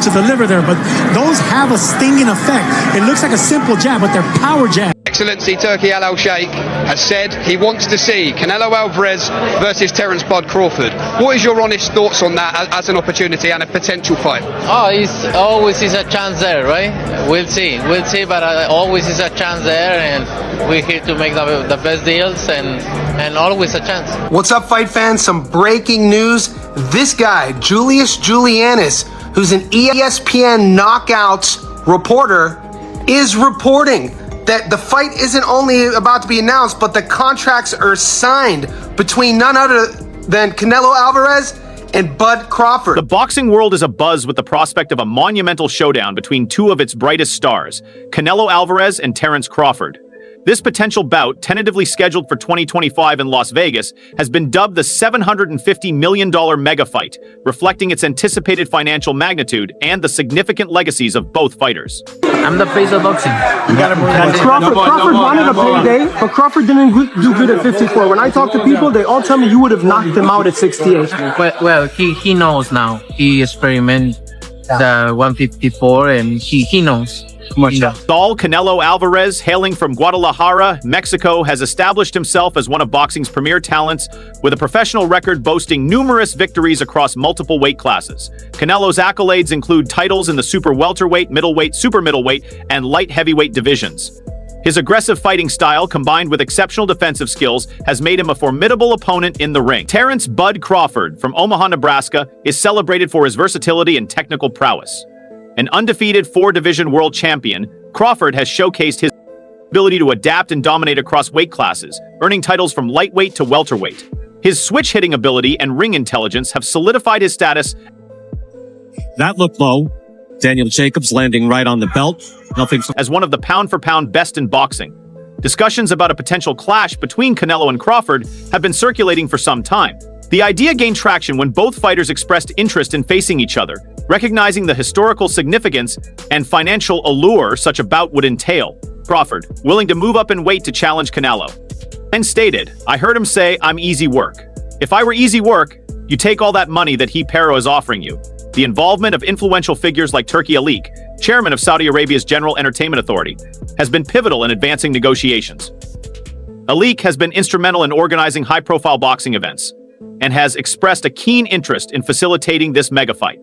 to deliver there, but those have a stinging effect. It looks like a simple jab, but they're power jabs. Excellency Turki Al Sheikh has said he wants to see Canelo Alvarez versus Terence Bud Crawford. What is your honest thoughts on that as an opportunity and a potential fight? Oh, it's always is a chance there, right? We'll see, but always is a chance there, and we're here to make the best deals, and always a chance. What's up, fight fans? Some breaking news. This guy, Julius Julianis, who's an ESPN Knockouts reporter, is reporting that the fight isn't only about to be announced, but the contracts are signed between none other than Canelo Alvarez and Bud Crawford. The boxing world is abuzz with the prospect of a monumental showdown between two of its brightest stars, Canelo Alvarez and Terence Crawford. This potential bout, tentatively scheduled for 2025 in Las Vegas, has been dubbed the $750 million mega fight, reflecting its anticipated financial magnitude and the significant legacies of both fighters. I'm the face of boxing. Crawford wanted a payday, but Crawford didn't do good at 54. When I talk to people, they all tell me you would have knocked him out at 68. Well, he knows now. He experimented the 154, and he knows. Saul Canelo Alvarez, hailing from Guadalajara, Mexico, has established himself as one of boxing's premier talents, with a professional record boasting numerous victories across multiple weight classes. Canelo's accolades include titles in the super welterweight, middleweight, super middleweight, and light heavyweight divisions. His aggressive fighting style, combined with exceptional defensive skills, has made him a formidable opponent in the ring. Terence Bud Crawford from Omaha, Nebraska, is celebrated for his versatility and technical prowess. An undefeated four-division world champion, Crawford has showcased his ability to adapt and dominate across weight classes, earning titles from lightweight to welterweight. His switch-hitting ability and ring intelligence have solidified his status. That looked low. Daniel Jacobs landing right on the belt. As one of the pound-for-pound best in boxing. Discussions about a potential clash between Canelo and Crawford have been circulating for some time. The idea gained traction when both fighters expressed interest in facing each other, recognizing the historical significance and financial allure such a bout would entail. Crawford, willing to move up in weight to challenge Canelo, and stated, "I heard him say, I'm easy work. If I were easy work, you take all that money that he Pero is offering you." The involvement of influential figures like Turki Al, chairman of Saudi Arabia's General Entertainment Authority, has been pivotal in advancing negotiations. Alik has been instrumental in organizing high-profile boxing events, and has expressed a keen interest in facilitating this mega fight.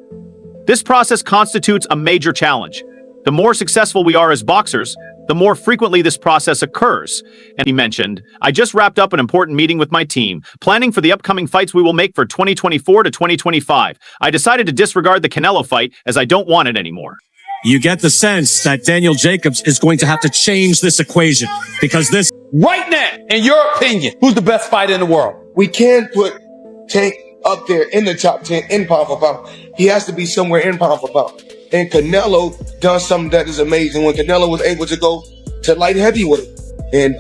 This process constitutes a major challenge. The more successful we are as boxers, the more frequently this process occurs. And he mentioned, "I just wrapped up an important meeting with my team, planning for the upcoming fights we will make for 2024 to 2025. I decided to disregard the Canelo fight as I don't want it anymore." You get the sense that Daniel Jacobs is going to have to change this equation, because this... Right now, in your opinion, who's the best fighter in the world? We can put Tank up there in the top 10 in pound for pound. He has to be somewhere in pound for pound. And Canelo done something that is amazing when Canelo was able to go to light heavyweight and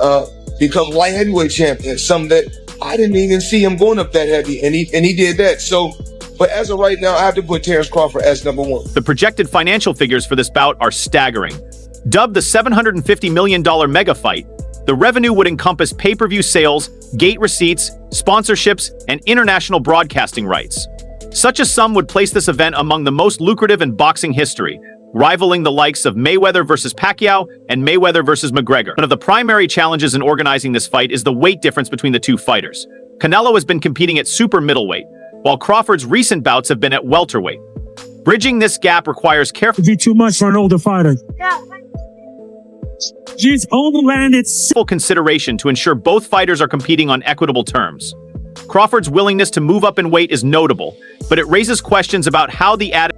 become light heavyweight champion. Something that I didn't even see him going up that heavy, and he did that. So, but as of right now, I have to put Terence Crawford as number one. The projected financial figures for this bout are staggering. Dubbed the $750 million mega fight, the revenue would encompass pay-per-view sales, gate receipts, sponsorships, and international broadcasting rights. Such a sum would place this event among the most lucrative in boxing history, rivaling the likes of Mayweather versus Pacquiao and Mayweather versus McGregor. One of the primary challenges in organizing this fight is the weight difference between the two fighters. Canelo has been competing at super middleweight, while Crawford's recent bouts have been at welterweight. Bridging this gap requires careful... It'd be too much for an older fighter. Consideration to ensure both fighters are competing on equitable terms. Crawford's willingness to move up in weight is notable, but it raises questions about how the added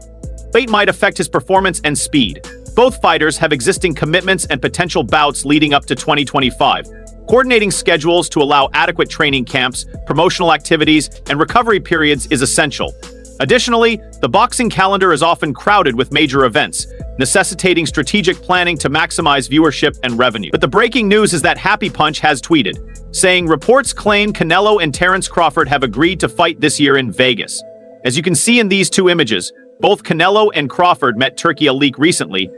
weight might affect his performance and speed. Both fighters have existing commitments and potential bouts leading up to 2025. Coordinating schedules to allow adequate training camps, promotional activities, and recovery periods is essential. Additionally, the boxing calendar is often crowded with major events, necessitating strategic planning to maximize viewership and revenue. But the breaking news is that Happy Punch has tweeted, saying reports claim Canelo and Terence Crawford have agreed to fight this year in Vegas. As you can see in these two images, both Canelo and Crawford met Turki Al recently.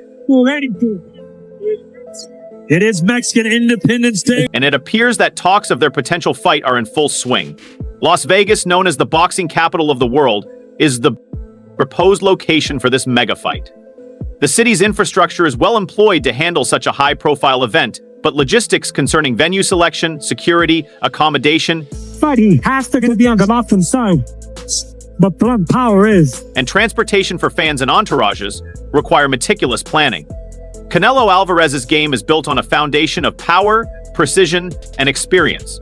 It is Mexican Independence Day. And it appears that talks of their potential fight are in full swing. Las Vegas, known as the boxing capital of the world, is the proposed location for this mega fight. The city's infrastructure is well employed to handle such a high-profile event, but logistics concerning venue selection, security, accommodation, Fighting has to be on the Golovkin side, but blood power is. and transportation for fans and entourages require meticulous planning. Canelo Alvarez's game is built on a foundation of power, precision, and experience.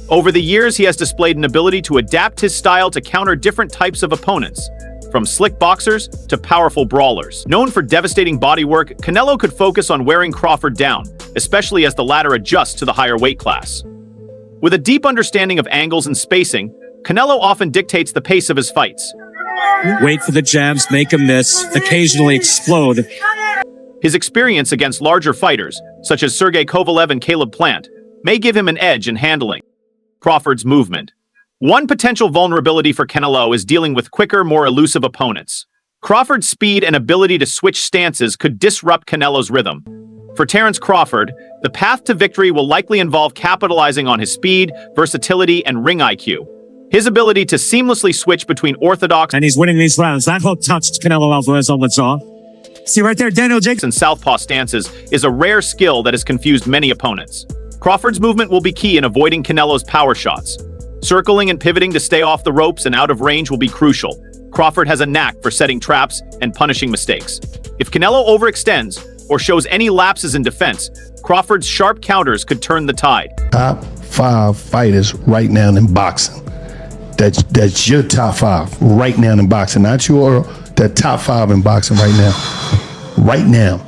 Over the years, he has displayed an ability to adapt his style to counter different types of opponents, from slick boxers to powerful brawlers. Known for devastating bodywork, Canelo could focus on wearing Crawford down, especially as the latter adjusts to the higher weight class. With a deep understanding of angles and spacing, Canelo often dictates the pace of his fights. Wait for the jabs, make him miss, occasionally explode. His experience against larger fighters, such as Sergey Kovalev and Caleb Plant, may give him an edge in handling Crawford's movement. One potential vulnerability for Canelo is dealing with quicker, more elusive opponents. Crawford's speed and ability to switch stances could disrupt Canelo's rhythm. For Terence Crawford, the path to victory will likely involve capitalizing on his speed, versatility, and ring IQ. His ability to seamlessly switch between orthodox And he's winning these rounds. That hook touched Canelo Alvarez on the jaw. See right there, Daniel Jacobs. and southpaw stances is a rare skill that has confused many opponents. Crawford's movement will be key in avoiding Canelo's power shots. Circling and pivoting to stay off the ropes and out of range will be crucial. Crawford has a knack for setting traps and punishing mistakes. If Canelo overextends or shows any lapses in defense, Crawford's sharp counters could turn the tide. Top 5 fighters right now in boxing. That's your top 5 right now in boxing. Not your the top 5 in boxing right now. Right now.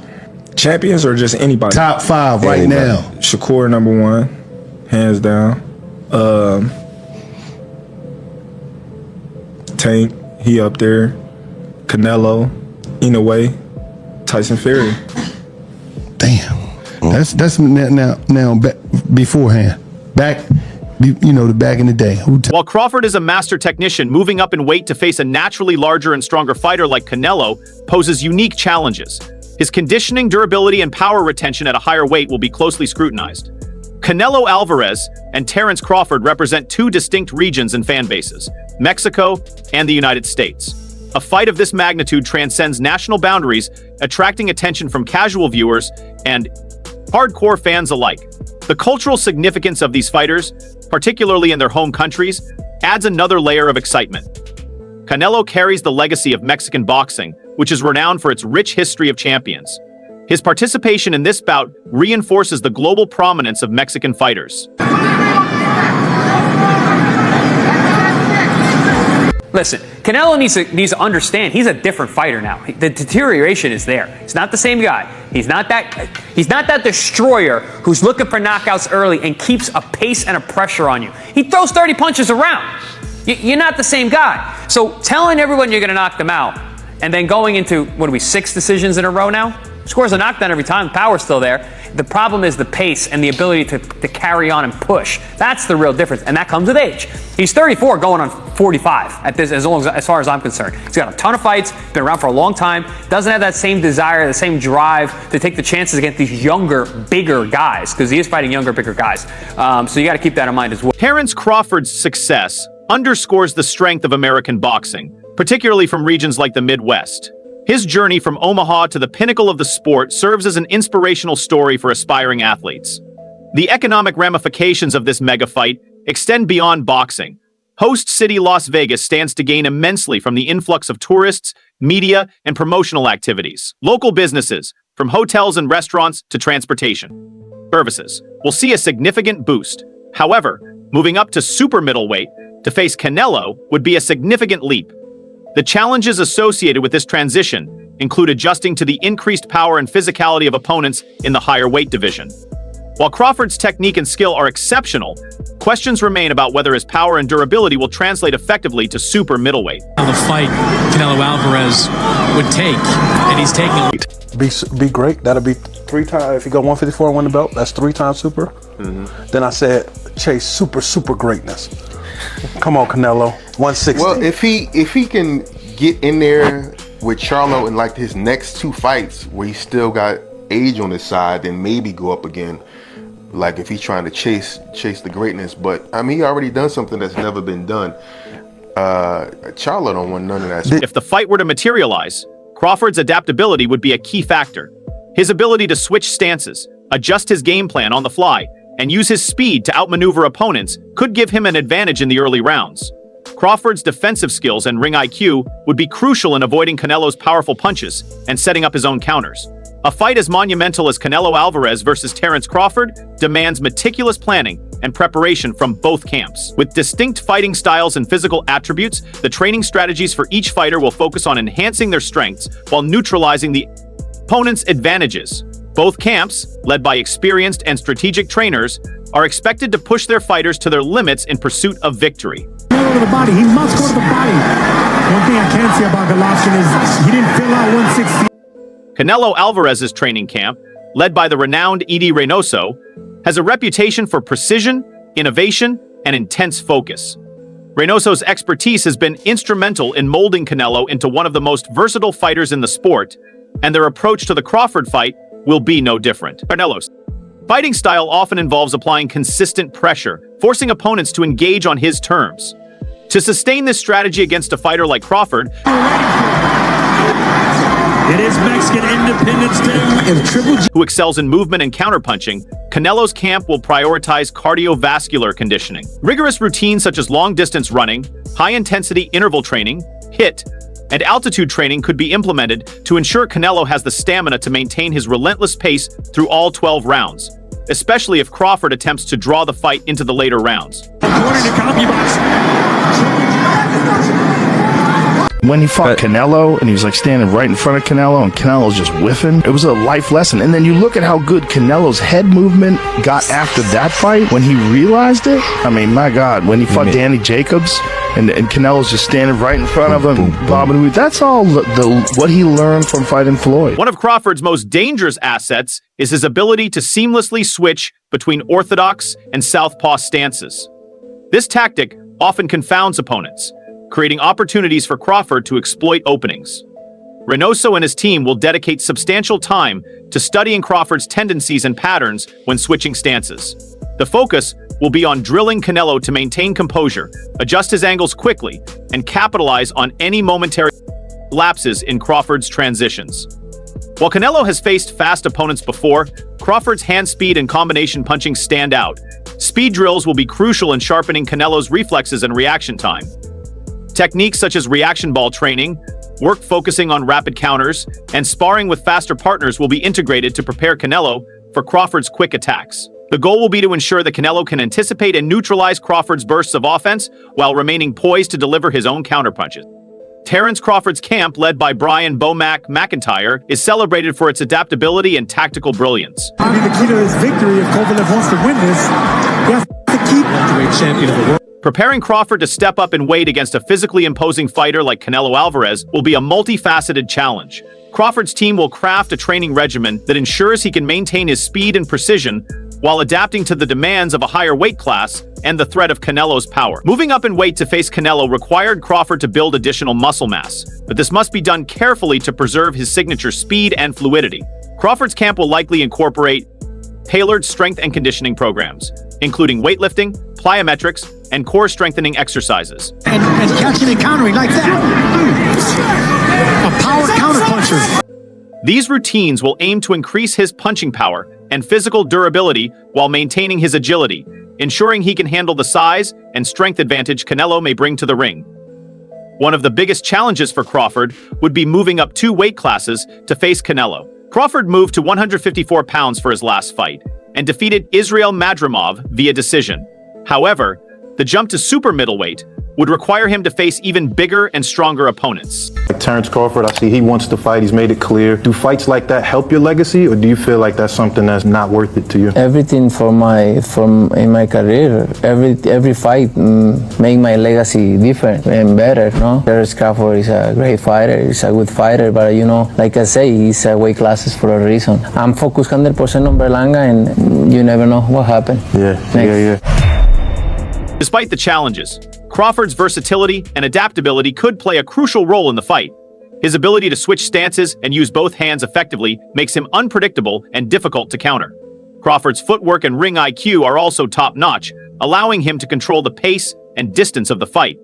Champions or just anybody? Top 5 right now. Shakur #1, hands down. Tank, he up there. Canelo, Inoue, Tyson Fury. Damn. That's now beforehand. Back, the back in the day. While Crawford is a master technician, moving up in weight to face a naturally larger and stronger fighter like Canelo poses unique challenges. His conditioning, durability, and power retention at a higher weight will be closely scrutinized. Canelo Alvarez and Terence Crawford represent two distinct regions and fan bases, Mexico and the United States. A fight of this magnitude transcends national boundaries, attracting attention from casual viewers and hardcore fans alike. The cultural significance of these fighters, particularly in their home countries, adds another layer of excitement. Canelo carries the legacy of Mexican boxing, which is renowned for its rich history of champions. His participation in this bout reinforces the global prominence of Mexican fighters. Listen, Canelo needs to understand he's a different fighter now. The deterioration is there. He's not the same guy. He's not that destroyer who's looking for knockouts early and keeps a pace and a pressure on you. He throws 30 punches around. You're not the same guy. So telling everyone you're going to knock them out and then going into, 6 decisions in a row now? Scores a knockdown every time. Power's still there. The problem is the pace and the ability to carry on and push. That's the real difference, and that comes with age. He's 34 going on 45 at this, as far as I'm concerned. He's got a ton of fights, been around for a long time, doesn't have that same desire, the same drive to take the chances against these younger, bigger guys, because he is fighting younger, bigger guys. So you got to keep that in mind as well. Terence Crawford's success underscores the strength of American boxing, particularly from regions like the Midwest. His journey from Omaha to the pinnacle of the sport serves as an inspirational story for aspiring athletes. The economic ramifications of this mega fight extend beyond boxing. Host city Las Vegas stands to gain immensely from the influx of tourists, media, and promotional activities. Local businesses, from hotels and restaurants to transportation services, will see a significant boost. However, moving up to super middleweight to face Canelo would be a significant leap. The challenges associated with this transition include adjusting to the increased power and physicality of opponents in the higher weight division. While Crawford's technique and skill are exceptional, questions remain about whether his power and durability will translate effectively to super middleweight. The fight Canelo Alvarez would take, and he's taking it. Be great. That'll be 3 times. If you go 154 and win the belt, that's 3 times super. Then I said, chase super greatness. Come on, Canelo. 160. Well, if he can get in there with Charlo in like his next 2 fights where he still got age on his side, then maybe go up again. Like if he's trying to chase the greatness. But I mean, he already done something that's never been done. Charlo don't want none of that. If the fight were to materialize, Crawford's adaptability would be a key factor. His ability to switch stances, adjust his game plan on the fly, and use his speed to outmaneuver opponents could give him an advantage in the early rounds. Crawford's defensive skills and ring IQ would be crucial in avoiding Canelo's powerful punches and setting up his own counters. A fight as monumental as Canelo Alvarez versus Terence Crawford demands meticulous planning and preparation from both camps. With distinct fighting styles and physical attributes, the training strategies for each fighter will focus on enhancing their strengths while neutralizing the opponent's advantages. Both camps, led by experienced and strategic trainers, are expected to push their fighters to their limits in pursuit of victory. Go to the body. He must go to the body. One thing I can say about Golovkin is he didn't fill out 160. Canelo Alvarez's training camp, led by the renowned Eddie Reynoso, has a reputation for precision, innovation, and intense focus. Reynoso's expertise has been instrumental in molding Canelo into one of the most versatile fighters in the sport, and their approach to the Crawford fight will be no different. Canelo's fighting style often involves applying consistent pressure, forcing opponents to engage on his terms. To sustain this strategy against a fighter like Crawford, it is Mexican Independence Day. Who excels in movement and counterpunching, Canelo's camp will prioritize cardiovascular conditioning. Rigorous routines such as long-distance running, high-intensity interval training, HIIT, and altitude training could be implemented to ensure Canelo has the stamina to maintain his relentless pace through all 12 rounds, especially if Crawford attempts to draw the fight into the later rounds. When he fought Canelo and he was like standing right in front of Canelo and Canelo's just whiffing, it was a life lesson. And then you look at how good Canelo's head movement got after that fight when he realized it. I mean, my God, when he fought Danny Jacobs and Canelo's just standing right in front of him, bobbing. That's all what he learned from fighting Floyd. One of Crawford's most dangerous assets is his ability to seamlessly switch between orthodox and southpaw stances. This tactic often confounds opponents, creating opportunities for Crawford to exploit openings. Reynoso and his team will dedicate substantial time to studying Crawford's tendencies and patterns when switching stances. The focus will be on drilling Canelo to maintain composure, adjust his angles quickly, and capitalize on any momentary lapses in Crawford's transitions. While Canelo has faced fast opponents before, Crawford's hand speed and combination punching stand out. Speed drills will be crucial in sharpening Canelo's reflexes and reaction time. Techniques such as reaction ball training, work focusing on rapid counters, and sparring with faster partners will be integrated to prepare Canelo for Crawford's quick attacks. The goal will be to ensure that Canelo can anticipate and neutralize Crawford's bursts of offense while remaining poised to deliver his own counterpunches. Terence Crawford's camp, led by Brian "Bo-Mac" McIntyre, is celebrated for its adaptability and tactical brilliance. I mean, the key to his victory, if Kovalev wants to win this, he has to keep the champion of the world. Preparing Crawford to step up in weight against a physically imposing fighter like Canelo Alvarez will be a multifaceted challenge. Crawford's team will craft a training regimen that ensures he can maintain his speed and precision while adapting to the demands of a higher weight class and the threat of Canelo's power. Moving up in weight to face Canelo required Crawford to build additional muscle mass, but this must be done carefully to preserve his signature speed and fluidity. Crawford's camp will likely incorporate tailored strength and conditioning programs, including weightlifting, plyometrics, and core strengthening exercises. And catching and countering like that. A power counterpuncher. These routines will aim to increase his punching power and physical durability while maintaining his agility, ensuring he can handle the size and strength advantage Canelo may bring to the ring. One of the biggest challenges for Crawford would be moving up 2 weight classes to face Canelo. Crawford moved to 154 pounds for his last fight and defeated Israel Madrimov via decision. However, the jump to super middleweight would require him to face even bigger and stronger opponents. Like Terence Crawford, I see he wants to fight. He's made it clear. Do fights like that help your legacy, or do you feel like that's something that's not worth it to you? Everything in my career, every fight make my legacy different and better. No, Terence Crawford is a great fighter. He's a good fighter, but like I say, he's weight classes for a reason. I'm focused 100% on Berlanga, and you never know what happened. Yeah. Despite the challenges, Crawford's versatility and adaptability could play a crucial role in the fight. His ability to switch stances and use both hands effectively makes him unpredictable and difficult to counter. Crawford's footwork and ring IQ are also top-notch, allowing him to control the pace and distance of the fight.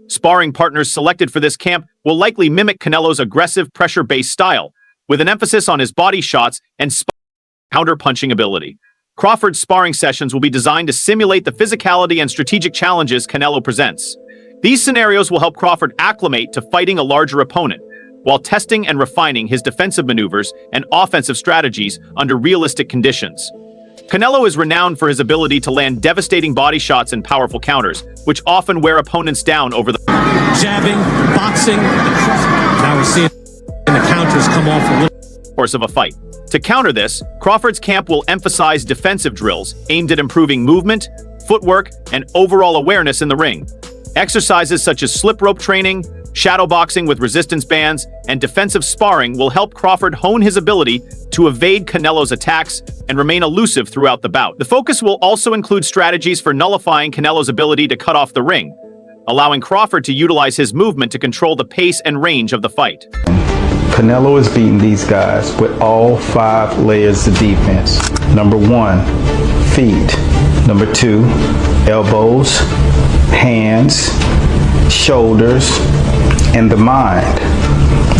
Sparring partners selected for this camp will likely mimic Canelo's aggressive pressure-based style, with an emphasis on his body shots and counter-punching ability. Crawford's sparring sessions will be designed to simulate the physicality and strategic challenges Canelo presents. These scenarios will help Crawford acclimate to fighting a larger opponent, while testing and refining his defensive maneuvers and offensive strategies under realistic conditions. Canelo is renowned for his ability to land devastating body shots and powerful counters, which often wear opponents down over the jabbing, boxing. Now we're seeing the counters come off a little course of a fight. To counter this, Crawford's camp will emphasize defensive drills aimed at improving movement, footwork, and overall awareness in the ring. Exercises such as slip rope training, shadow boxing with resistance bands, and defensive sparring will help Crawford hone his ability to evade Canelo's attacks and remain elusive throughout the bout. The focus will also include strategies for nullifying Canelo's ability to cut off the ring, allowing Crawford to utilize his movement to control the pace and range of the fight. Canelo is beating these guys with all 5 layers of defense. Number 1, feet. Number 2, elbows, hands, shoulders, and the mind.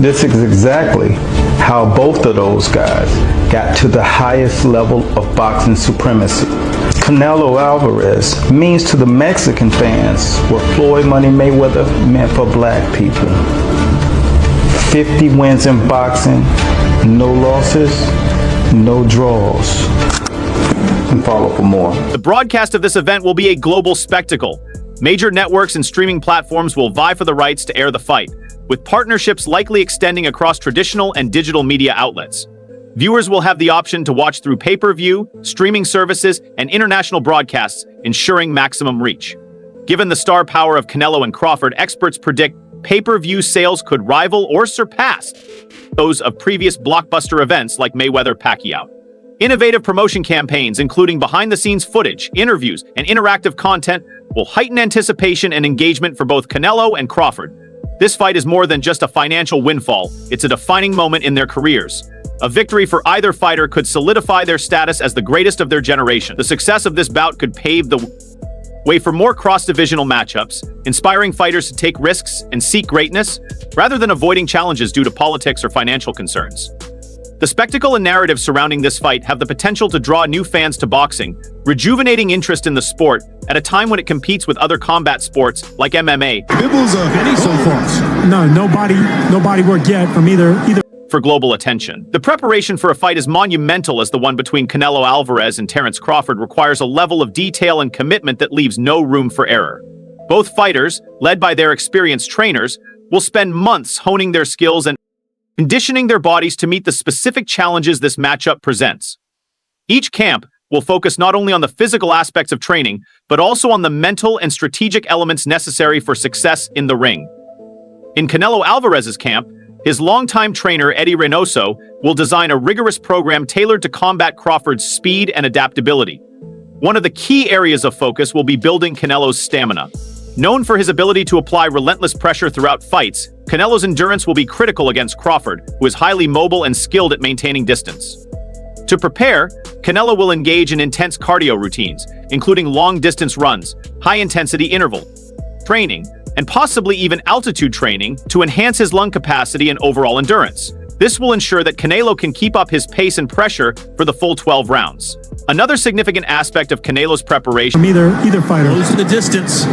This is exactly how both of those guys got to the highest level of boxing supremacy. Canelo Alvarez means to the Mexican fans what Floyd Money Mayweather meant for black people. 50 wins in boxing, no losses, no draws. And follow for more. The broadcast of this event will be a global spectacle. Major networks and streaming platforms will vie for the rights to air the fight, with partnerships likely extending across traditional and digital media outlets. Viewers will have the option to watch through pay-per-view, streaming services, and international broadcasts, ensuring maximum reach. Given the star power of Canelo and Crawford, experts predict pay-per-view sales could rival or surpass those of previous blockbuster events like Mayweather-Pacquiao. Innovative promotion campaigns, including behind-the-scenes footage, interviews, and interactive content, will heighten anticipation and engagement for both Canelo and Crawford. This fight is more than just a financial windfall, it's a defining moment in their careers. A victory for either fighter could solidify their status as the greatest of their generation. The success of this bout could pave the way for more cross-divisional matchups, inspiring fighters to take risks and seek greatness, rather than avoiding challenges due to politics or financial concerns. The spectacle and narrative surrounding this fight have the potential to draw new fans to boxing, rejuvenating interest in the sport at a time when it competes with other combat sports like MMA. Bibbles of any so far? No, nobody worked yet from either. For global attention. The preparation for a fight as monumental as the one between Canelo Alvarez and Terence Crawford requires a level of detail and commitment that leaves no room for error. Both fighters, led by their experienced trainers, will spend months honing their skills and conditioning their bodies to meet the specific challenges this matchup presents. Each camp will focus not only on the physical aspects of training, but also on the mental and strategic elements necessary for success in the ring. In Canelo Alvarez's camp, his longtime trainer, Eddie Reynoso, will design a rigorous program tailored to combat Crawford's speed and adaptability. One of the key areas of focus will be building Canelo's stamina. Known for his ability to apply relentless pressure throughout fights, Canelo's endurance will be critical against Crawford, who is highly mobile and skilled at maintaining distance. To prepare, Canelo will engage in intense cardio routines, including long-distance runs, high-intensity interval training, and possibly even altitude training to enhance his lung capacity and overall endurance. This will ensure that Canelo can keep up his pace and pressure for the full 12 rounds. Another significant aspect of Canelo's preparation from either fighter goes to the distance.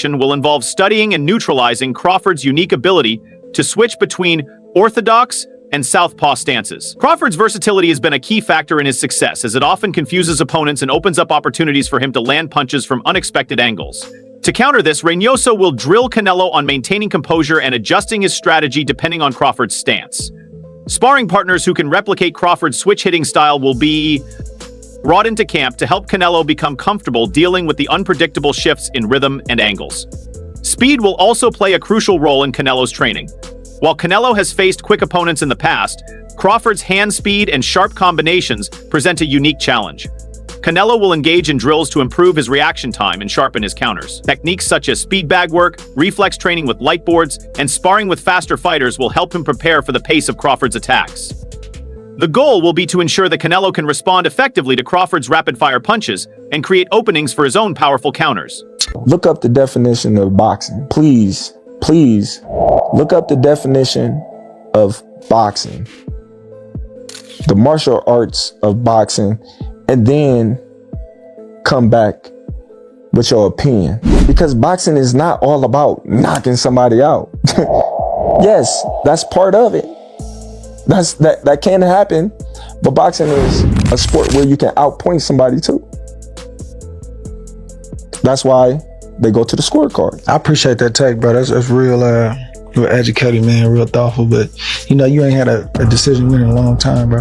Will involve studying and neutralizing Crawford's unique ability to switch between orthodox and southpaw stances. Crawford's versatility has been a key factor in his success, as it often confuses opponents and opens up opportunities for him to land punches from unexpected angles. To counter this, Reynoso will drill Canelo on maintaining composure and adjusting his strategy depending on Crawford's stance. Sparring partners who can replicate Crawford's switch-hitting style will be brought into camp to help Canelo become comfortable dealing with the unpredictable shifts in rhythm and angles. Speed will also play a crucial role in Canelo's training. While Canelo has faced quick opponents in the past, Crawford's hand speed and sharp combinations present a unique challenge. Canelo will engage in drills to improve his reaction time and sharpen his counters. Techniques such as speed bag work, reflex training with light boards, and sparring with faster fighters will help him prepare for the pace of Crawford's attacks. The goal will be to ensure that Canelo can respond effectively to Crawford's rapid-fire punches and create openings for his own powerful counters. Look up the definition of boxing. Please, please, look up the definition of boxing. The martial arts of boxing, and then come back with your opinion. Because boxing is not all about knocking somebody out. Yes, that's part of it. That can happen, but boxing is a sport where you can outpoint somebody too. That's why they go to the scorecard. I appreciate that take, bro. That's real educated, man, real thoughtful. But you ain't had a decision win in a long time, bro.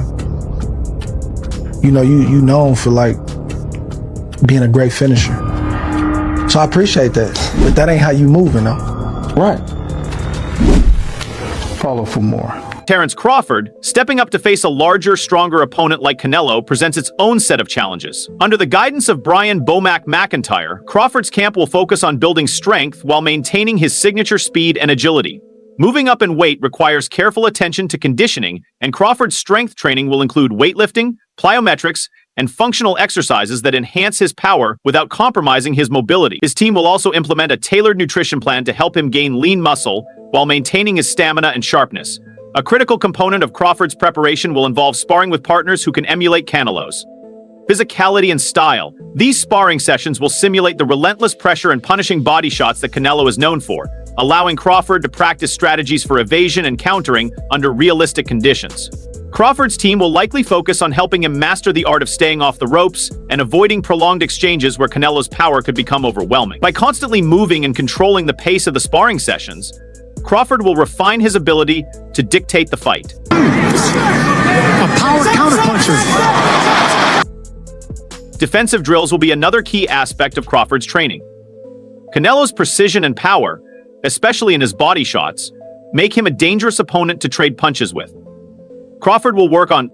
You known for like being a great finisher. So I appreciate that. But that ain't how you moving though. Right. Follow for more. Terence Crawford, stepping up to face a larger, stronger opponent like Canelo, presents its own set of challenges. Under the guidance of Brian Bomac McIntyre, Crawford's camp will focus on building strength while maintaining his signature speed and agility. Moving up in weight requires careful attention to conditioning, and Crawford's strength training will include weightlifting, plyometrics, and functional exercises that enhance his power without compromising his mobility. His team will also implement a tailored nutrition plan to help him gain lean muscle while maintaining his stamina and sharpness. A critical component of Crawford's preparation will involve sparring with partners who can emulate Canelo's physicality and style. These sparring sessions will simulate the relentless pressure and punishing body shots that Canelo is known for, allowing Crawford to practice strategies for evasion and countering under realistic conditions. Crawford's team will likely focus on helping him master the art of staying off the ropes and avoiding prolonged exchanges where Canelo's power could become overwhelming. By constantly moving and controlling the pace of the sparring sessions, Crawford will refine his ability to dictate the fight. A power counterpuncher. Defensive drills will be another key aspect of Crawford's training. Canelo's precision and power, especially in his body shots, make him a dangerous opponent to trade punches with. Crawford will work on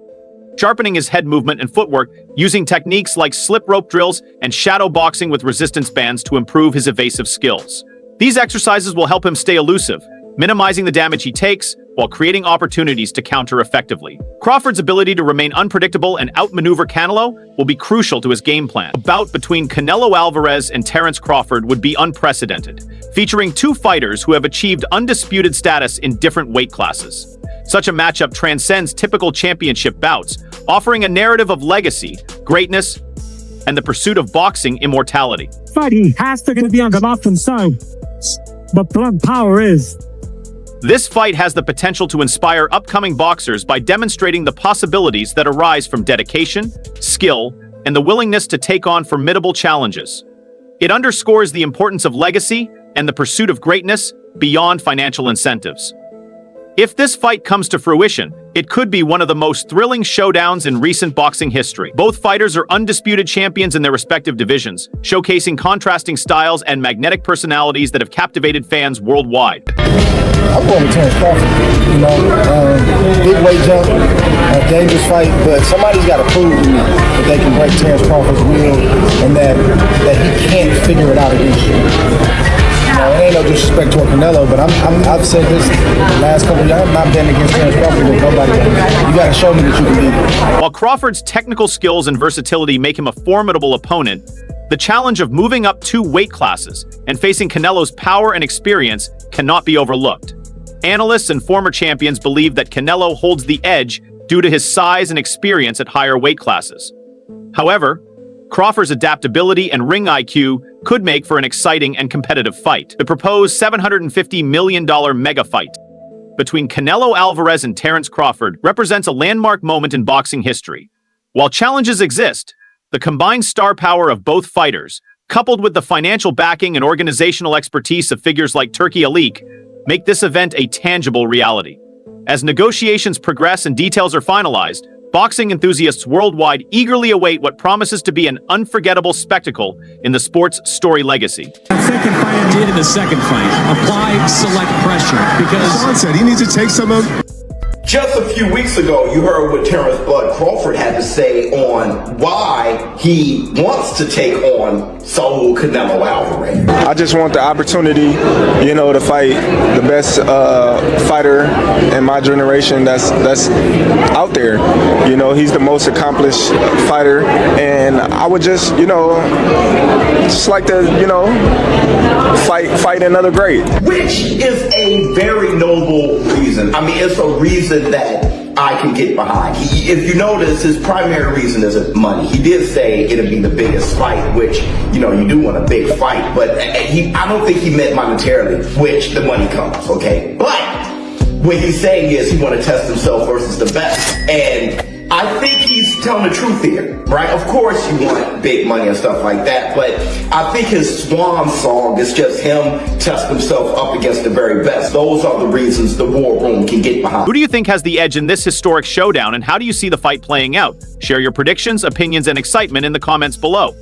sharpening his head movement and footwork using techniques like slip rope drills and shadow boxing with resistance bands to improve his evasive skills. These exercises will help him stay elusive, minimizing the damage he takes while creating opportunities to counter effectively. Crawford's ability to remain unpredictable and outmaneuver Canelo will be crucial to his game plan. A bout between Canelo Alvarez and Terence Crawford would be unprecedented, featuring two fighters who have achieved undisputed status in different weight classes. Such a matchup transcends typical championship bouts, offering a narrative of legacy, greatness, and the pursuit of boxing immortality. Fighting has to be on the boxing side, but blood power is. This fight has the potential to inspire upcoming boxers by demonstrating the possibilities that arise from dedication, skill, and the willingness to take on formidable challenges. It underscores the importance of legacy and the pursuit of greatness beyond financial incentives. If this fight comes to fruition, it could be one of the most thrilling showdowns in recent boxing history. Both fighters are undisputed champions in their respective divisions, showcasing contrasting styles and magnetic personalities that have captivated fans worldwide. I'm going with Terence Crawford. Big weight jump, a dangerous fight, but somebody's got to prove to me that they can break Terence Crawford's will and that he can't figure it out against you. It ain't no disrespect toward Canelo, but I've said this the last couple of years. I'm not betting against Terence Crawford with nobody. You got to show me that you can beat him. While Crawford's technical skills and versatility make him a formidable opponent, the challenge of moving up 2 weight classes and facing Canelo's power and experience cannot be overlooked. Analysts and former champions believe that Canelo holds the edge due to his size and experience at higher weight classes. However, Crawford's adaptability and ring IQ could make for an exciting and competitive fight. The proposed $750 million mega fight between Canelo Alvarez and Terence Crawford represents a landmark moment in boxing history. While challenges exist, the combined star power of both fighters, coupled with the financial backing and organizational expertise of figures like Turki Alik, make this event a tangible reality. As negotiations progress and details are finalized, boxing enthusiasts worldwide eagerly await what promises to be an unforgettable spectacle in the sport's story legacy. Second fight did in the second fight. Apply select pressure because Sean said he needs to take some of. Just a few weeks ago, you heard what Terence Bud Crawford had to say on why he wants to take on Saul Canelo Alvarez. I just want the opportunity, to fight the best fighter in my generation that's out there. He's the most accomplished fighter, and I would just like to, fight another great. Which is a very noble reason. I mean, it's a reason that I can get behind. If you notice, his primary reason is money. He did say it'd be the biggest fight, which, you do want a big fight, but I don't think he meant monetarily, which the money comes, okay? But what he's saying is he want to test himself versus the best. And I think he's telling the truth here, right? Of course you want big money and stuff like that, but I think his swan song is just him testing himself up against the very best. Those are the reasons the war room can get behind. Who do you think has the edge in this historic showdown, and how do you see the fight playing out? Share your predictions, opinions, and excitement in the comments below.